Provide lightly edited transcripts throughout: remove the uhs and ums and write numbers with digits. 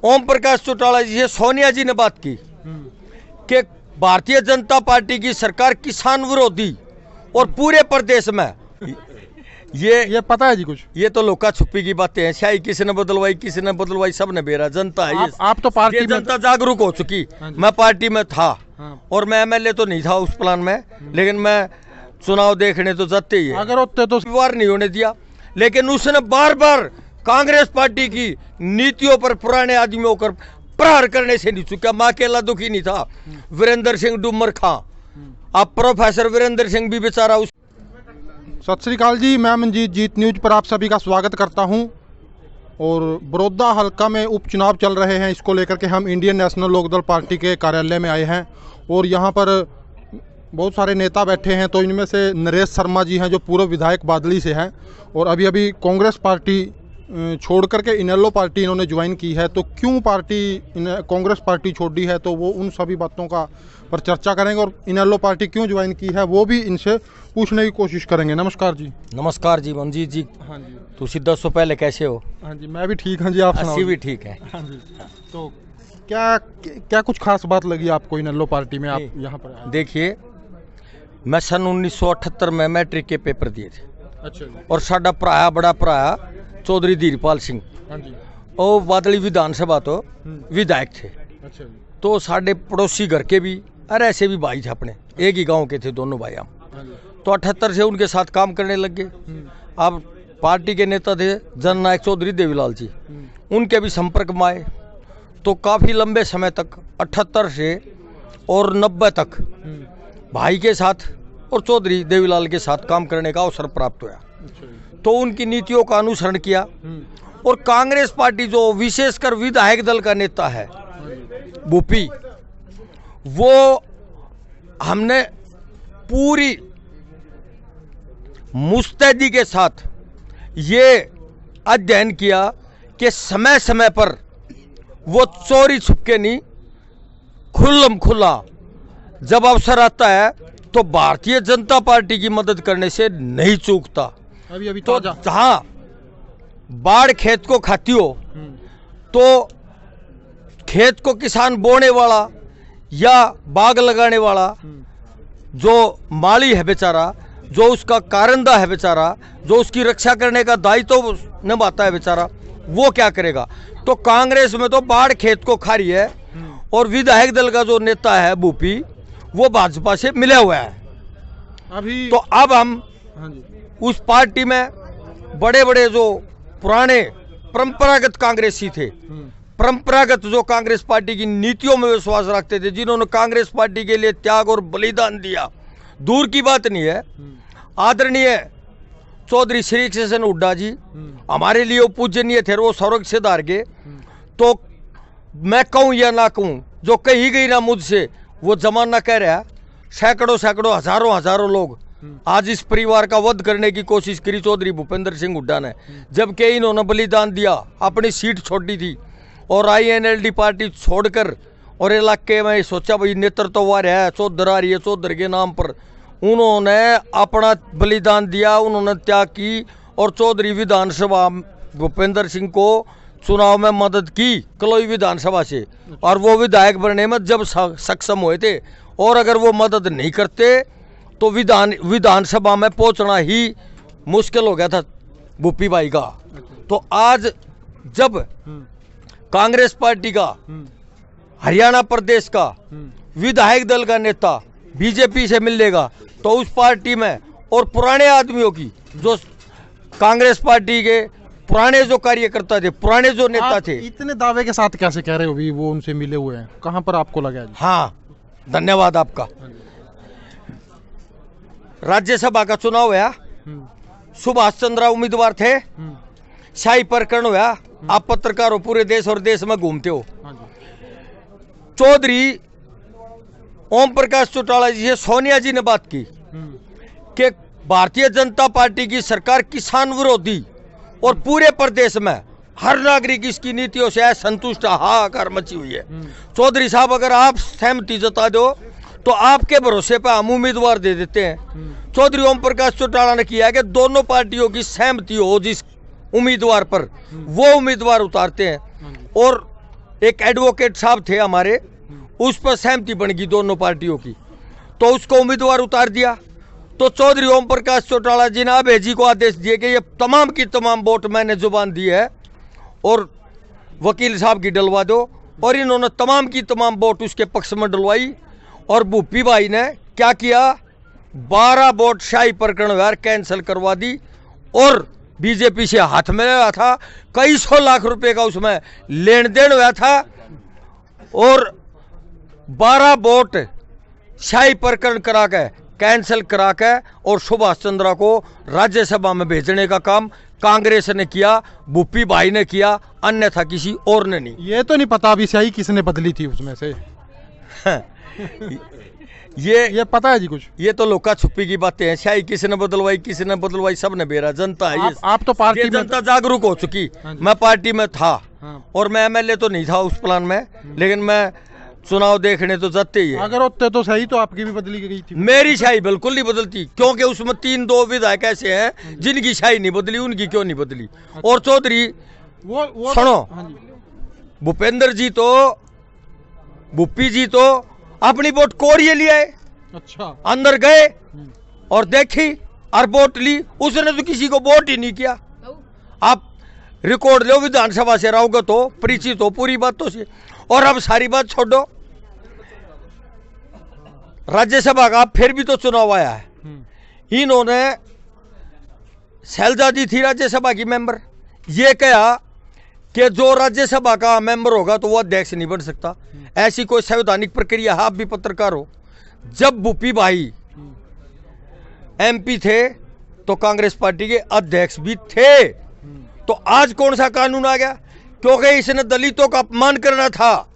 ओम प्रकाश चौटाला जी से सोनिया जी ने बात की कि भारतीय जनता पार्टी की सरकार किसान विरोधी और पूरे प्रदेश में ये पता है जी कुछ? ये तो लोका छुपी की बातें हैं। शाही किसी ने बदलवाई सब ने बेरा जनता है। आप तो पार्टी में जनता जागरूक हो चुकी। मैं पार्टी में था और मैं एमएलए तो नहीं था उस प्लान में, लेकिन मैं चुनाव देखने तो जाते ही है। अगर होते तो वार नहीं होने दिया, लेकिन उसने बार बार कांग्रेस पार्टी की नीतियों पर पुराने आदमियों पर प्रहार करने से नहीं चुका। मैं अकेला दुखी नहीं था, वीरेंद्र सिंह डूमर खां, अब प्रोफेसर वीरेंद्र सिंह भी बेचारा उस। सत श्री अकाल जी, मैं मनजीत जीत न्यूज पर आप सभी का स्वागत करता हूं। और बड़ौदा हल्का में उपचुनाव चल रहे हैं, इसको लेकर के हम इंडियन नेशनल लोकदल पार्टी के कार्यालय में आए हैं और यहां पर बहुत सारे नेता बैठे हैं। तो इनमें से नरेश शर्मा जी हैं जो पूर्व विधायक बादली से हैं और अभी अभी कांग्रेस पार्टी छोड़ करके इनेलो पार्टी इन्होंने ज्वाइन की है। तो क्यों कांग्रेस पार्टी छोड़ दी है, तो वो उन सभी बातों का पर चर्चा करेंगे और इनेलो पार्टी क्यों ज्वाइन की है वो भी इनसे पूछने की कोशिश करेंगे। नमस्कार जी। नमस्कार जी मनजीत जी। हाँ जी। तो सीधा सो पहले कैसे हो? हाँ जी, मैं भी ठीक हूँ जी, आप सुनाओ? भी ठीक है। हाँ जी। तो क्या कुछ खास बात लगी आपको इनेलो पार्टी में, आप यहाँ पर आए? देखिए, मैं सन 1978 में मैट्रिक के पेपर दिए थे। अच्छा जी। और साडा भरा बड़ा भरा चौधरी धीरपाल सिंह, हाँ जी, वो बादली विधानसभा तो विधायक थे। अच्छा जी। तो साडे पड़ोसी घर के भी और ऐसे भी भाई थे, अपने एक ही गांव के थे दोनों भाई हम। हाँ जी। तो 78 से उनके साथ काम करने लग गए। अब पार्टी के नेता थे जननायक चौधरी देवीलाल जी, उनके भी संपर्क में आए। तो काफ़ी लंबे समय तक 78 से और 90 तक भाई के साथ और चौधरी देवीलाल के साथ काम करने का अवसर प्राप्त हुआ। तो उनकी नीतियों का अनुसरण किया। और कांग्रेस पार्टी जो विशेषकर विधायक दल का नेता है भूपी, वो हमने पूरी मुस्तैदी के साथ ये अध्ययन किया कि समय समय पर वो चोरी छुपके नहीं, खुल्लम खुला जब अवसर आता है तो भारतीय जनता पार्टी की मदद करने से नहीं चूकता। अभी तो जहां बाढ़ खेत को खाती हो तो खेत को किसान बोने वाला या बाग लगाने वाला जो माली है बेचारा, जो उसका कारंदा है बेचारा, जो उसकी रक्षा करने का दायित्व निभाता है बेचारा, वो क्या करेगा? तो कांग्रेस में तो बाढ़ खेत को खा रही है और विधायक दल का जो नेता है भूपी, वो भाजपा से मिला हुआ है अभी। तो अब हम हाँ जी, उस पार्टी में बड़े बड़े जो पुराने परंपरागत कांग्रेसी थे, परंपरागत जो कांग्रेस पार्टी की नीतियों में विश्वास रखते थे, जिन्होंने कांग्रेस पार्टी के लिए त्याग और बलिदान दिया, दूर की बात नहीं है। आदरणीय चौधरी श्री कृष्ण हुड्डा जी हमारे लिए पूजनीय थे, वो स्वर्ग से धार गए। तो मैं कहूँ या ना कहूँ, जो कही गई ना मुझसे वो जमाना कह रहा है। सैकड़ों सैकड़ों हजारों लोग आज इस परिवार का वध करने की कोशिश करी चौधरी भूपेंद्र सिंह हुड्डा ने, जबकि इन्होंने बलिदान दिया, अपनी सीट छोड़ी थी और INLD पार्टी छोड़कर और इलाके में सोचा भाई नेतृत्व वार है, चौधर आ रही है, चौधर के नाम पर उन्होंने अपना बलिदान दिया, उन्होंने त्याग की और चौधरी विधानसभा भूपेंद्र सिंह को चुनाव में मदद की कलोई विधानसभा से, और वो विधायक बनने में जब सक्षम हुए थे। और अगर वो मदद नहीं करते तो विधानसभा में पहुंचना ही मुश्किल हो गया था भूपी भाई का। तो आज जब कांग्रेस पार्टी का हरियाणा प्रदेश का विधायक दल का नेता बीजेपी से मिलेगा तो उस पार्टी में और पुराने आदमियों की, जो कांग्रेस पार्टी के पुराने जो कार्यकर्ता थे, पुराने जो नेता थे। इतने दावे के साथ कैसे कह रहे हो भी वो उनसे मिले हुए हैं? कहां पर आपको लगा? हाँ, धन्यवाद आपका। राज्यसभा का चुनाव हुआ, सुभाष चंद्र उम्मीदवार थे, शाही प्रकरण हुआ, आप पत्रकार हो, पूरे देश और देश में घूमते हो। चौधरी ओम प्रकाश चौटाला जी से सोनिया जी ने बात की कि भारतीय जनता पार्टी की सरकार किसान विरोधी और पूरे प्रदेश में हर नागरिक इसकी नीतियों से असंतुष्ट, हाहाकार मची हुई है। चौधरी साहब, अगर आप सहमति जता दो तो आपके भरोसे पर हम उम्मीदवार दे देते हैं। चौधरी ओम प्रकाश चौटाला ने किया कि दोनों पार्टियों की सहमति हो जिस उम्मीदवार पर, वो उम्मीदवार उतारते हैं। और एक एडवोकेट साहब थे हमारे, उस पर सहमति बन गई दोनों पार्टियों की, तो उसको उम्मीदवार उतार दिया। तो चौधरी ओम प्रकाश चौटाला जी ने आबे जी को आदेश दिए कि ये तमाम की तमाम वोट मैंने जुबान दी है और वकील साहब की डलवा दो, और इन्होंने तमाम की तमाम वोट उसके पक्ष में डलवाई। और भूपी भाई ने क्या किया, 12 वोट शाही प्रकरण व्यवहार कैंसिल करवा दी और बीजेपी से हाथ में लगा था। कई 100 लाख रुपए का उसमें लेन देन हुआ था और 12 वोट शाही प्रकरण करा के कैंसिल करा के और सुभाष चंद्रा को राज्यसभा में भेजने का काम कांग्रेस ने किया, भूपी भाई ने किया, अन्यथा किसी और ने नहीं। ये तो नहीं पता अभी स्याही किसने बदली थी उसमें से। ये पता है जी कुछ? ये तो लोका छुपी की बातें हैं। शाही किसने बदलवाई सबने बेरा, जनता है। आप तो पार्टी में जनता जागरूक हो चुकी। मैं पार्टी में था और मैं एमएलए तो नहीं था उस प्लान में, लेकिन मैं चुनाव देखने तो जाते ही है। अगर होते तो सही तो आपकी भी बदली गई थी। मेरी शाही बिल्कुल नहीं बदलती, क्योंकि उसमें 3-2 विधायक ऐसे हैं जिनकी शाही नहीं बदली, उनकी क्यों नहीं बदली। और चौधरी वो सुनो, भूपेंद्र जी तो, भूपी जी तो अपनी वोट कोरिए ले आए। अच्छा, अंदर गए और देखी और वोट ली। उसने तो किसी को वोट ही नहीं किया। आप रिकॉर्ड लो, विधानसभा से अवगत हो, परिचित हो पूरी बातों से। और अब सारी बात छोड़ो, राज्यसभा का फिर भी तो चुनाव आया है। इन्होंने शैलजा थी राज्यसभा की मेंबर, ये कहा कि जो राज्यसभा का मेंबर होगा तो वो अध्यक्ष नहीं बन सकता। ऐसी कोई संवैधानिक प्रक्रिया है? आप भी पत्रकार हो। जब भूपी भाई एमपी थे तो कांग्रेस पार्टी के अध्यक्ष भी थे, तो आज कौन सा कानून आ गया? क्योंकि इसने दलितों का अपमान करना था,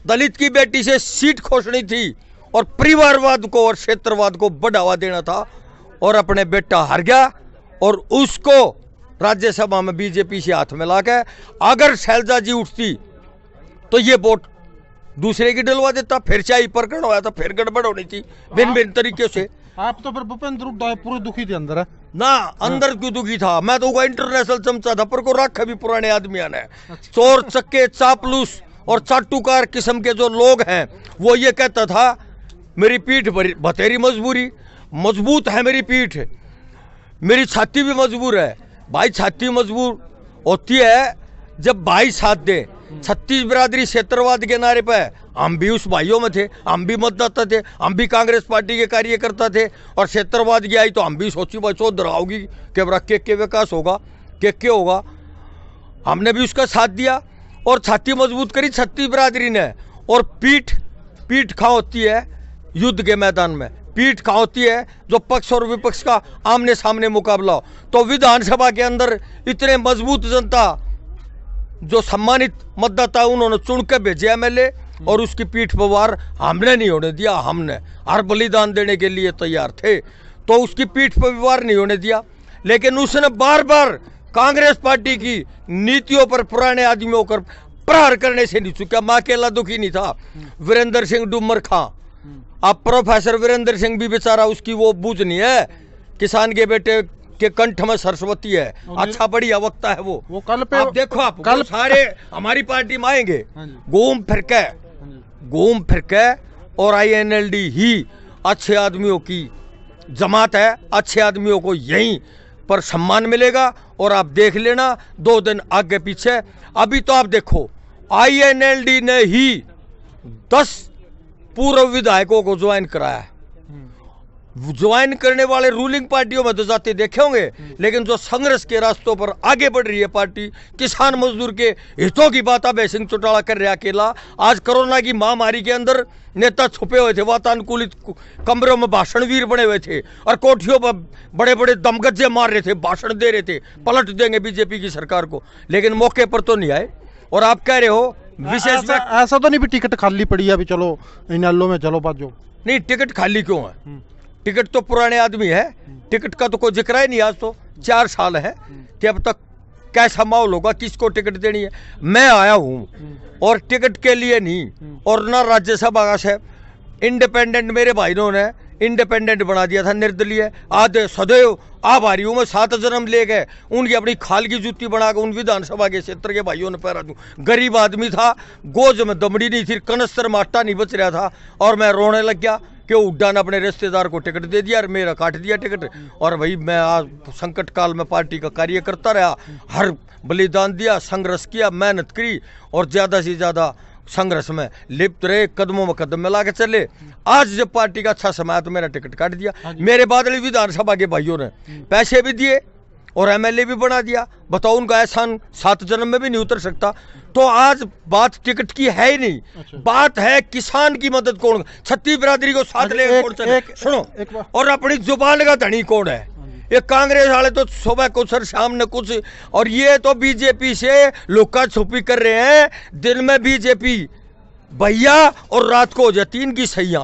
दलित की बेटी से सीट खोसनी थी और परिवारवाद को और क्षेत्रवाद को बढ़ावा देना था, और अपने बेटा हार गया। और उसको राज्यसभा में बीजेपी से हाथ में लाकर अगर शैलजा जी उठती तो ये वोट दूसरे की डलवा देता, फिर शाही प्रकरण होया था, फिर गड़बड़ होनी थी भिन्न भिन्न तरीके से। आप तो फिर भूपेंद्र हुड्डा पूरे दुखी थे अंदर है ना? अंदर क्यों दुखी था? मैं तो इंटरनेशनल चमचा था, पर को रखा भी पुराने आदमियों ने। चोर चक्के चापलूस और चाटुकार किस्म के जो लोग हैं, वो ये कहता था मेरी पीठ बतेरी मजबूत है, मेरी पीठ, मेरी छाती भी मजबूर है। भाई छाती मजबूर होती है जब भाई साथ दे। 36 बिरादरी क्षेत्रवाद के नारे पे हम भी उस भाइयों में थे, हम भी मतदाता थे, हम भी कांग्रेस पार्टी के कार्यकर्ता थे। और क्षेत्रवाद की आई तो हम भी सोची भाई चौधरा होगी कि बड़ा के विकास होगा, के होगा। हमने भी उसका साथ दिया और छाती मजबूत करी 36 बिरादरी ने। और पीठ कहाँ होती है युद्ध के मैदान में? पीठ कहाँ होती है जो पक्ष और विपक्ष का आमने सामने मुकाबला हो। तो विधानसभा के अंदर इतने मजबूत जनता जो सम्मानित मतदाता उन्होंने चुन के भेजे एमएलए, और उसकी पीठ पर वार हमने नहीं होने दिया। हमने हर बलिदान देने के लिए तैयार थे, तो उसकी पीठ पर वार नहीं होने दिया। लेकिन उसने बार बार कांग्रेस पार्टी की नीतियों पर पुराने आदमियों पर प्रहार करने से नहीं चुका। मैं अकेला दुखी नहीं था, वीरेंद्र सिंह डूमर खां, अब प्रोफेसर वीरेंद्र सिंह भी बेचारा, उसकी वो बूझ नहीं है। किसान के बेटे के कंठ में सरस्वती है, अच्छा बढ़िया वक्ता है वो कल पे आप देखो, आप कल सारे हमारी पार्टी में आएंगे घूम फिर के। और INLD ही अच्छे आदमियों की जमात है, अच्छे आदमियों को यहीं पर सम्मान मिलेगा। और आप देख लेना 2 दिन आगे पीछे। अभी तो आप देखो INLD ने ही 10 पूर्व विधायकों को ज्वाइन कराया है। ज्वाइन करने वाले रूलिंग पार्टियों में तो जाते देखे होंगे, लेकिन जो संघर्ष के रास्तों पर आगे बढ़ रही है पार्टी, किसान मजदूर के हितों की बात अभय सिंह चौटाला कर रहा अकेला। आज कोरोना की महामारी के अंदर नेता छुपे हुए थे, वातानुकूलित कमरों में भाषणवीर बने हुए थे और कोठियों पर बड़े बड़े दमगज्जे मार रहे थे, भाषण दे रहे थे, पलट देंगे बीजेपी की सरकार को, लेकिन मौके पर तो नहीं आए। और आप कह रहे हो विशेष ऐसा तो नहीं भी टिकट खाली पड़ी है अभी, चलो इनेलो में चलो बाजो। नहीं, टिकट खाली क्यों है? टिकट तो पुराने आदमी है, टिकट का तो कोई जिक्र ही नहीं। आज तो 4 साल है कि अब तक कैसा माहौल होगा, किसको टिकट देनी है। मैं आया हूँ और टिकट के लिए नहीं, और ना राज्यसभा का से इंडिपेंडेंट मेरे भाइयों ने इंडिपेंडेंट बना दिया था, निर्दलीय। आज सदैव आभारी हूं मैं, 7 जन्म ले गए उनकी अपनी खाल की जूती बनाकर उन विधानसभा के क्षेत्र के भाइयों ने पैरा दूं। गरीब आदमी था, गोज में दमड़ी नहीं थी, कनस्तर में आटा नहीं बच रहा था, और मैं रोने लग गया कि उड्डा ने अपने रिश्तेदार को टिकट दे दिया और मेरा काट दिया टिकट। और भाई मैं आज संकट काल में पार्टी का कार्य करता रहा, हर बलिदान दिया, संघर्ष किया, मेहनत करी और ज़्यादा से ज़्यादा संघर्ष में लिप्त रहे, कदमों में कदम मिला के चले। आज जब पार्टी का अच्छा समय तो मेरा टिकट काट दिया। मेरे बादली विधानसभा के भाइयों ने पैसे भी दिए और एमएलए भी बना दिया। बताओ, उनका एहसान 7 जन्म में भी नहीं उतर सकता। तो आज बात टिकट की है ही नहीं। अच्छा। बात है किसान की मदद कौन, छत्तीस बिरादरी को साथ ले कौन चले, सुनो, और अपनी जुबान का धनी कौन है। ये कांग्रेस वाले तो सुबह कुछ और शाम ने कुछ, और ये तो बीजेपी से लुका छुपी कर रहे हैं। दिन में बीजेपी भैया और रात को हो जाती इनकी सैया।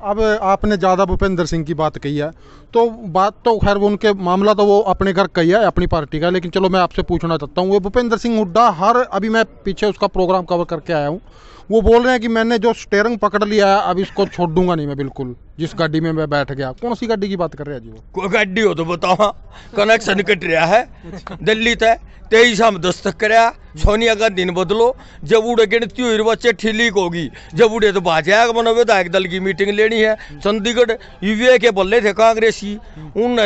अब आपने ज़्यादा भूपेंद्र सिंह की बात कही है, तो बात तो खैर वो उनके मामला तो वो अपने घर कही है, अपनी पार्टी का, लेकिन चलो मैं आपसे पूछना चाहता हूँ, वो भूपेंद्र सिंह हुड्डा अभी मैं पीछे उसका प्रोग्राम कवर करके आया हूँ, वो बोल रहे हैं कि मैंने जो स्टीयरिंग पकड़ लिया है अब इसको छोड़ दूंगा नहीं मैं बिल्कुल, जिस गाड़ी में मैं बैठ गया। कौन सी गाड़ी की बात कर रहे हैं जी वो? कोई गाड़ी हो तो बताओ, कनेक्शन कट रहा है दिल्ली तय 23 में दस्तक कराया। सोनिया गांधी ने बदलो, जब उड़े गिनती हुई बच्चे ठीक होगी, जब उड़े तो भाजपा मन विधायक दल की मीटिंग लेनी है। चंडीगढ़ यूवीए के बल्ले थे कांग्रेसी, उन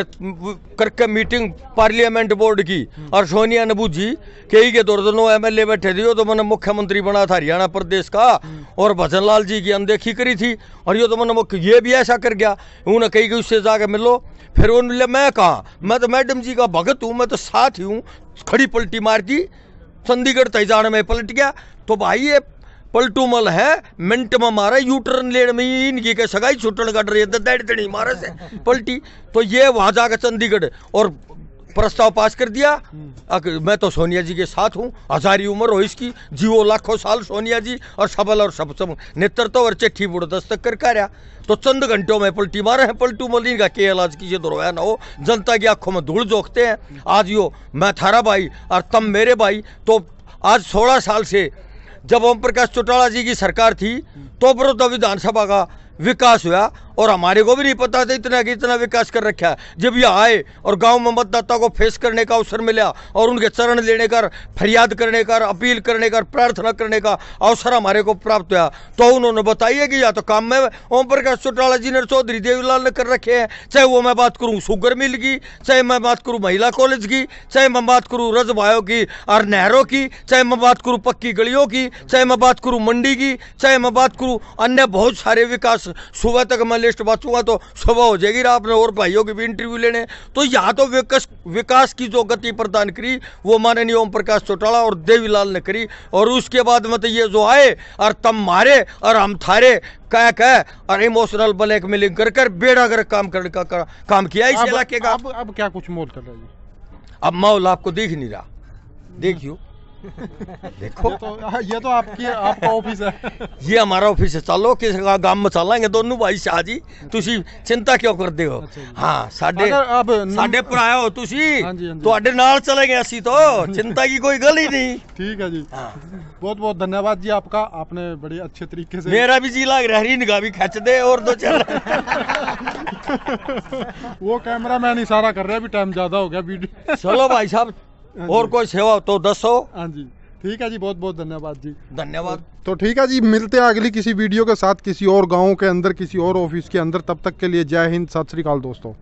करके मीटिंग पार्लियामेंट बोर्ड की, और सोनिया ने बूझी कई के दर्जनों एमएलए बैठे दियो तो मैंने मुख्यमंत्री बना था हरियाणा प्रदेश का, और भजन लाल जी की अनदेखी करी थी, और ये तो मैंने ये भी ऐसा कर गया। उन्हें कही कि उससे जाके मिलो, फिर उन्होंने मैं कहा मैं तो मैडम जी का भगत हूँ, मैं तो साथ ही हूँ, खड़ी पलटी मार दी, चंडीगढ़ तैजान में पलट गया। तो भाई ये पलटू मल है, मिनट में मारा, यू टर्न लेने में इनकी के सगाई छुटन काट रही है, दड़ी मारा से पलटी। तो ये वहां जाकर चंडीगढ़ और प्रस्ताव पास कर दिया। मैं तो सोनिया जी के साथ हूँ, हजारी उम्र हो इसकी, जीवो लाखों साल सोनिया जी, और सबल और सब नेतृत्व और चिट्ठी बुढ़ दस्तक कर कार्या। तो चंद घंटों में पलटी मारे हैं पलटू मलिन का के आज की धोया ना हो, जनता की आंखों में धूल झोंकते हैं। आज यो मैं थारा भाई और तुम मेरे भाई। तो आज 16 साल से जब ओम प्रकाश चौटाला जी की सरकार थी तो बड़ौदा विधानसभा का विकास हुआ, और हमारे को भी नहीं पता था इतना कि इतना विकास कर रखा है। जब ये आए और गांव में मतदाता को फेस करने का अवसर मिला, और उनके चरण लेने का, फरियाद करने का, अपील करने का, प्रार्थना करने का अवसर हमारे को प्राप्त हुआ, तो उन्होंने बताइए कि या तो काम में ओम प्रकाश चौटाला जी ने, चौधरी देवीलाल ने कर रखे हैं। चाहे वो मैं बात करूँ शुगर मिल की, चाहे मैं बात करूँ महिला कॉलेज की, चाहे मैं बात करूँ रज भाइयों की और नहरों की, चाहे मैं बात करूँ पक्की गलियों की, चाहे मैं बात करूँ मंडी की, चाहे मैं बात करूँ अन्य बहुत सारे विकास। सुबह तक मैं लिस्ट बांचूंगा तो सुबह हो जाएगी, आपने और भाइयों की भी इंटरव्यू लेने। तो यहाँ तो विकास की जो गति प्रदान करी वो माननीय ओम प्रकाश चौटाला और देवीलाल ने करी, और उसके बाद में तो ये जो आए और तम मारे और हम थारे कह और इमोशनल ब्लैकमेलिंग कर बेड़ा कर काम करने का काम किया इस इलाके का। अब क्या कुछ मोल कर रहा है? अब माहौल आपको दिख नहीं रहा, देखियो देखो ये तो आपका ऑफिस है, ये हमारा ऑफिस है। चलो किस गांव में चलेंगे दोनों भाई शाह जी, तुसी चिंता क्यों करते हो? हाँ साढ़े पराया हो तुसी, तो आडे नाल चलेंगे असी, तो चिंता की कोई गल ही नहीं। ठीक है जी, बहुत बहुत धन्यवाद जी आपका, आपने बड़े अच्छे तरीके से। मेरा भी जी लग रहा है, निगाह भी खींच दे और दो चल। वो कैमरा मैन इशारा कर रहा है, अभी टाइम ज्यादा हो गया वीडियो। चलो भाई साहब, और कोई सेवा तो दसो। हाँ जी, ठीक है जी, बहुत बहुत धन्यवाद जी। धन्यवाद। तो ठीक है जी, मिलते हैं अगली किसी वीडियो के साथ किसी और गांव के अंदर, किसी और ऑफिस के अंदर। तब तक के लिए जय हिंद, सत श्री अकाल दोस्तों।